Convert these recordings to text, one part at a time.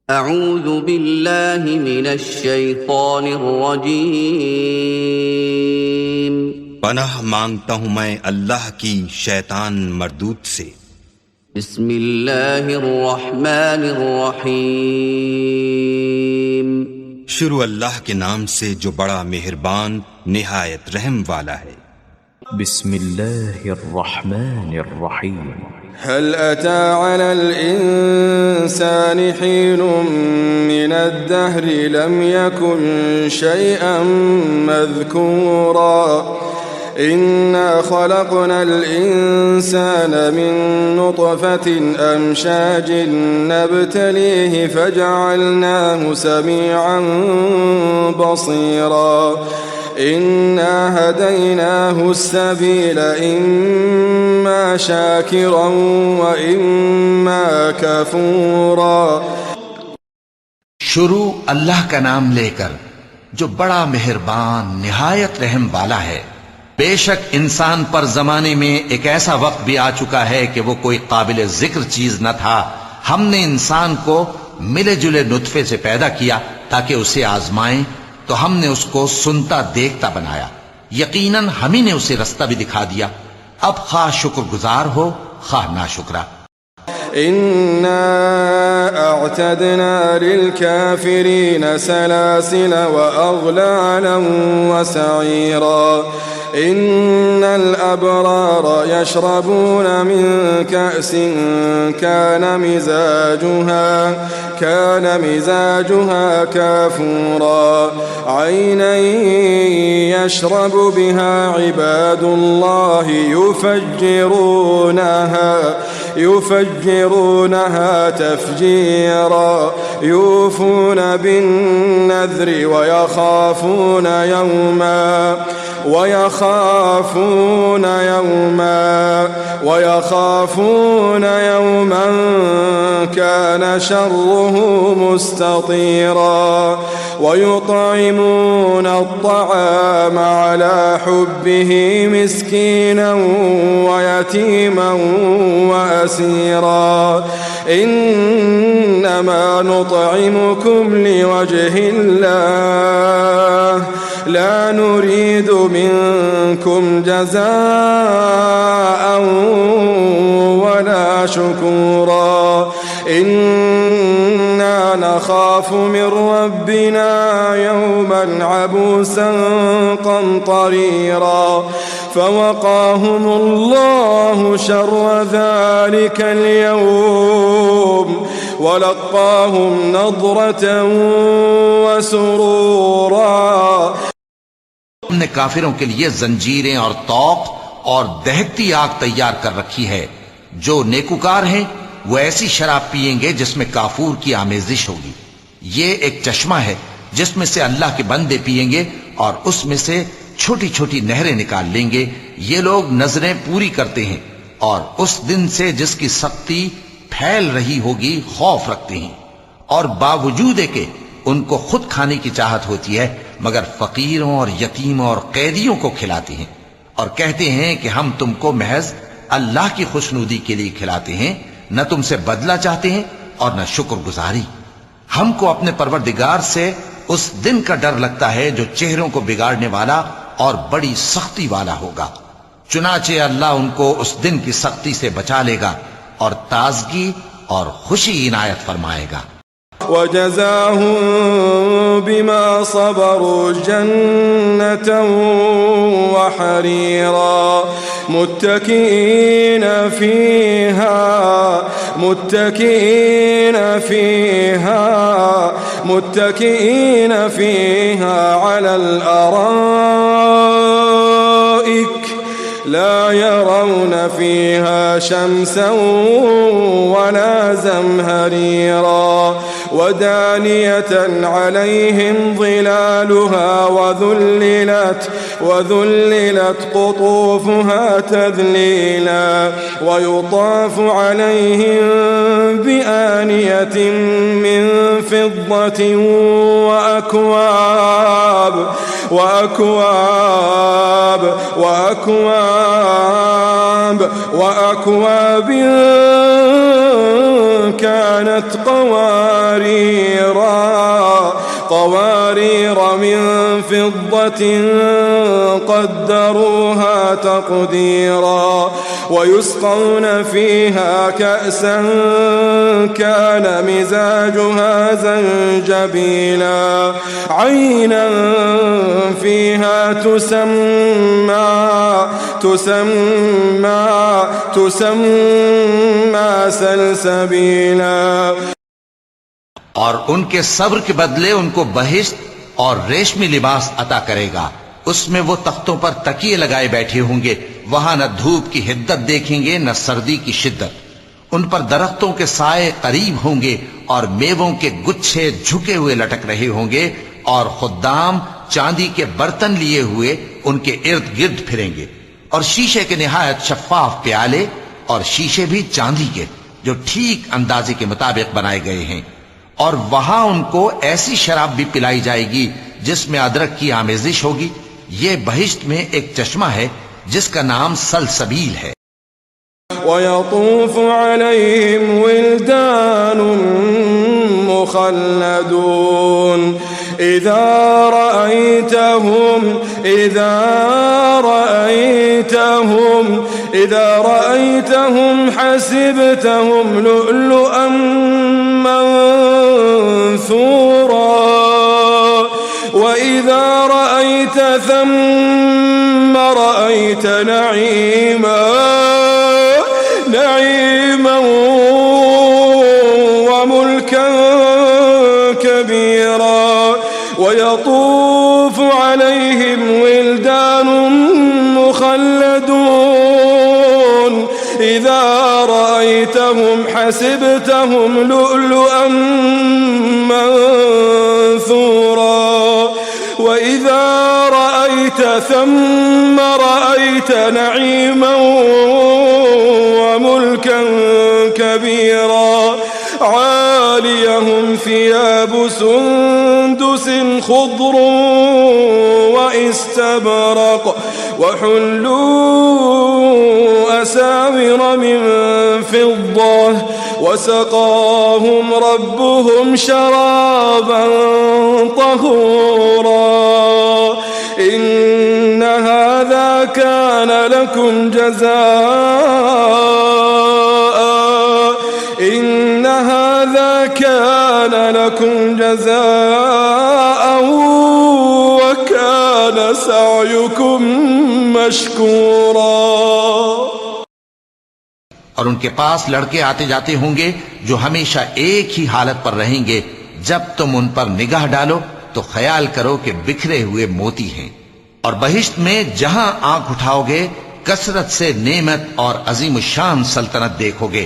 أعوذ بالله من الشيطان الرجيم पनाह मांगता हूं मैं अल्लाह की शैतान मरदूत से। بسم الله الرحمن الرحيم शुरू अल्लाह के नाम से जो बड़ा मेहरबान निहायत रहम वाला है। बिस्मिल्लाहिर्रहमानिर्रहीम। هل أتى على الإنسان حين من الدهر لم يكن شيئا مذكورا إنا خلقنا الإنسان من نطفة أمشاج نبتليه فجعلناه سميعا بصيرا إنا هديناه السبيل إما شاكرا وإما كفورا। शुरू अल्लाह का नाम लेकर जो बड़ा मेहरबान निहायत रहम वाला है। बेशक इंसान पर जमाने में एक ऐसा वक्त भी आ चुका है कि वो कोई काबिल जिक्र चीज न था। हमने इंसान को मिले जुले नुत्फे से पैदा किया ताकि उसे आजमाएं, तो हमने उसको सुनता देखता बनाया। यकीनन हम ही ने उसे रास्ता भी दिखा दिया। अब खा शुक्रगुजार हो खा नाशुक्रा। इन्ना अअतदना लिलकाफिरीन सलासिल व अगलालन व सईरा इन्नल अबरार यशरबून मिन कअसिन कान मिजाजुहा काफूरा ऐनन यशरब बिहा इबादुल्लाहि युफज्जिरूनहा तफजीरा यूफून बिन्नज़्रि ويخافون يوما كان شره مستطيرا ويطعمون الطعام على حبه مسكينا ويتيما وأسيرا إنما نطعمكم لوجه الله لا نريد منكم جزاء ولا شكورا إنا نخاف من ربنا يوما عبوسا قمطريرا فوقاهم الله شر ذلك اليوم ولقاهم نضرة وسرورا। हमने काफिरों के लिए जंजीरें और तौक और दहकती आग तैयार कर रखी है। जो नेकुकार हैं वो ऐसी शराब पिएंगे जिसमें काफूर की आमेजिश होगी। ये एक चश्मा है जिसमें से अल्लाह के बंदे पिएंगे और उसमें से छोटी छोटी नहरें निकाल लेंगे। ये लोग नजरें पूरी करते हैं और उस दिन से जिसकी सख्ती फैल रही होगी खौफ रखते हैं, और बावजूद के उनको खुद खाने की चाहत होती है मगर फकीरों और यतीमों और कैदियों को खिलाते हैं और कहते हैं कि हम तुमको महज अल्लाह की खुशनुदी के लिए खिलाते हैं, न तुमसे बदला चाहते हैं और न शुक्रगुजारी। हमको अपने परवरदिगार से उस दिन का डर लगता है जो चेहरों को बिगाड़ने वाला और बड़ी सख्ती वाला होगा। चुनाचे अल्लाह उनको उस दिन की सख्ती से बचा लेगा और ताजगी और खुशी इनायत फरमाएगा। वजज़ाहुम बिमा सबरू जन्नतन व हरीरा मुत्तकीन फीहा अलल अराइक لا يرون فيها شمسا ولا زمهريرا ودانية عليهم ظلالها وذللت قطوفها تذليلا ويطاف عليهم بآنية من فضة وأكواب كانت قوارير من فضة قدروها تقديرا ويسقون فيها كأسا كان مزاجها زنجبيلا عينا فيها تسمى سلسبيلا और उनके सब्र के बदले उनको बहिश्त और रेशमी लिबास अता करेगा। उसमें वो तख्तों पर तकिए लगाए बैठे होंगे। वहां न धूप की हिद्दत देखेंगे न सर्दी की शिद्दत। उन पर दरख्तों के साए करीब होंगे और मेवों के गुच्छे झुके हुए लटक रहे होंगे और खुद्दाम चांदी के बर्तन लिए हुए उनके इर्द गिर्द फिरेंगे और शीशे के निहायत शफाफ प्याले और शीशे भी चांदी के जो ठीक अंदाजे के मुताबिक बनाए गए हैं। और वहां उनको ऐसी शराब भी पिलाई जाएगी जिसमें अदरक की आमेजिश होगी। ये बहिश्त में एक चश्मा है जिसका नाम सलसबील है। वयतूफ अलैहिम विल्दान मुखल्लदून इज़ा रअयतहुम हसिबतहुम लुअलुअन منثورا وإذا رأيت ثم رأيت نعيما وملكا كبيرا ويطوف عليهم ولدان مخلدون إذا رأيتهم حسبتهم لؤلؤا منثورا وإذا رأيت ثم رأيت نعيما وملكا كبيرا عاليهم ثياب سندس خضر واستبرق وحلوا أساور من فضة وسقاهم ربهم شرابا طهورا إن هذا كان لكم جزاء وكان سعيكم مشكورا। और उनके पास लड़के आते जाते होंगे जो हमेशा एक ही हालत पर रहेंगे। जब तुम उन पर निगाह डालो तो ख्याल करो कि बिखरे हुए मोती हैं। और बहिश्त में जहां आंख उठाओगे कसरत से नेमत और अजीम शान सल्तनत देखोगे।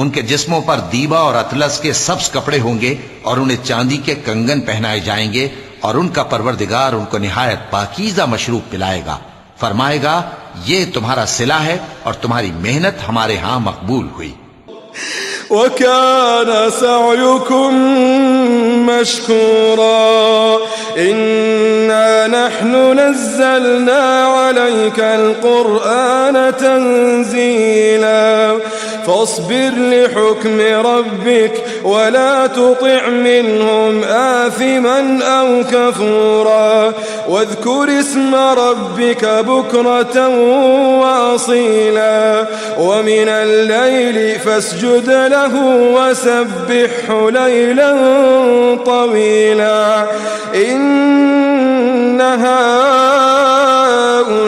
उनके जिस्मों पर दीबा और अतलस के सब्ज कपड़े होंगे और उन्हें चांदी के कंगन पहनाए जाएंगे और उनका परवरदिगार उनको निहायत पाकीज़ा मशरूब पिलाएगा। फरमाएगा ये तुम्हारा सिला है और तुम्हारी मेहनत हमारे यहां मकबूल हुई। وكان سعيكم مشكورا إنا نحن نزلنا عليك القرآن تنزيلا فاصبر لحكم ربك ولا تطع منهم آثما أو كفورا واذكر اسم ربك بكرة وأصيلا ومن الليل فاسجد له وسبحه ليلا طويلا إن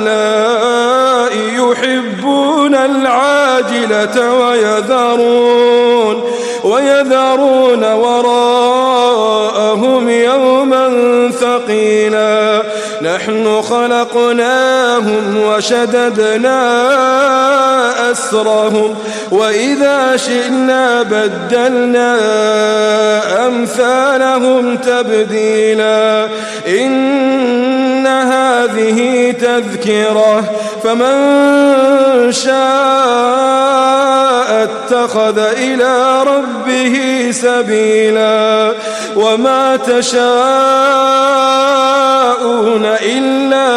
هؤلاء يحبون العاجلة ويذرون وراءهم يوما ثقيلا نحن خلقناهم وشددنا أسرهم وإذا شئنا بدلنا أمثالهم تبديلا إن هذه تذكرة فمن شاء اتخذ إلى ربه سبيلا وما تشاءون إلا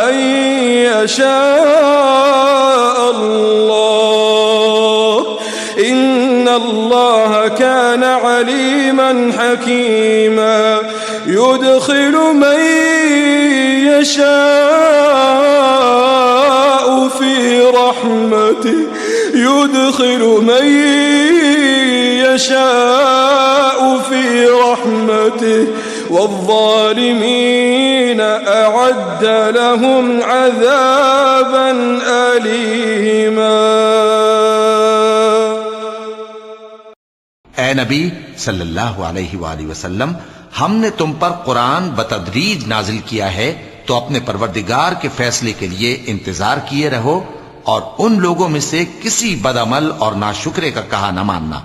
أن يشاء الله إن الله كان عليما حكيما يدخل من يشاء في رحمته والظالمين أعد لهم عذابا أليما ए नबी सल्लल्लाहु अलैहि वसल्लम, हमने तुम पर कुरान बतदरीज नाजिल किया है, तो अपने परवरदिगार के फैसले के लिए इंतजार किए रहो और उन लोगों में से किसी बदअमल और नाशुक्रे का कहा न मानना,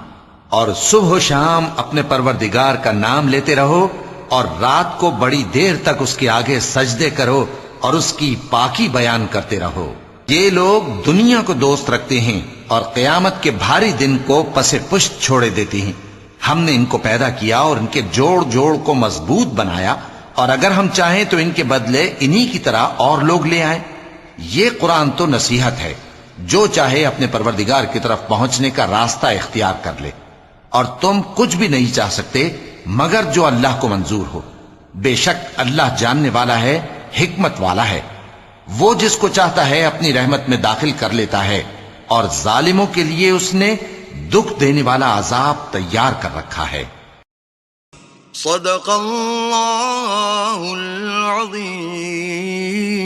और सुबह शाम अपने परवरदिगार का नाम लेते रहो और रात को बड़ी देर तक उसके आगे सजदे करो और उसकी पाकी बयान करते रहो। ये लोग दुनिया को दोस्त रखते हैं और क़यामत के भारी दिन को पसे पुष्ट छोड़े देते हैं। हमने इनको पैदा किया और इनके जोड़ जोड़ को मजबूत बनाया, और अगर हम चाहें तो इनके बदले इन्हीं की तरह और लोग ले आए। ये कुरान तो नसीहत है, जो चाहे अपने परवरदिगार की तरफ पहुंचने का रास्ता इख्तियार कर ले, और तुम कुछ भी नहीं चाह सकते मगर जो अल्लाह को मंजूर हो। बेशक अल्लाह जानने वाला है, हिकमत वाला है। वो जिसको चाहता है अपनी रहमत में दाखिल कर लेता है, और जालिमों के लिए उसने दुख देने वाला अजाब तैयार कर रखा है। सदक़ल्लाहुल अज़ीम।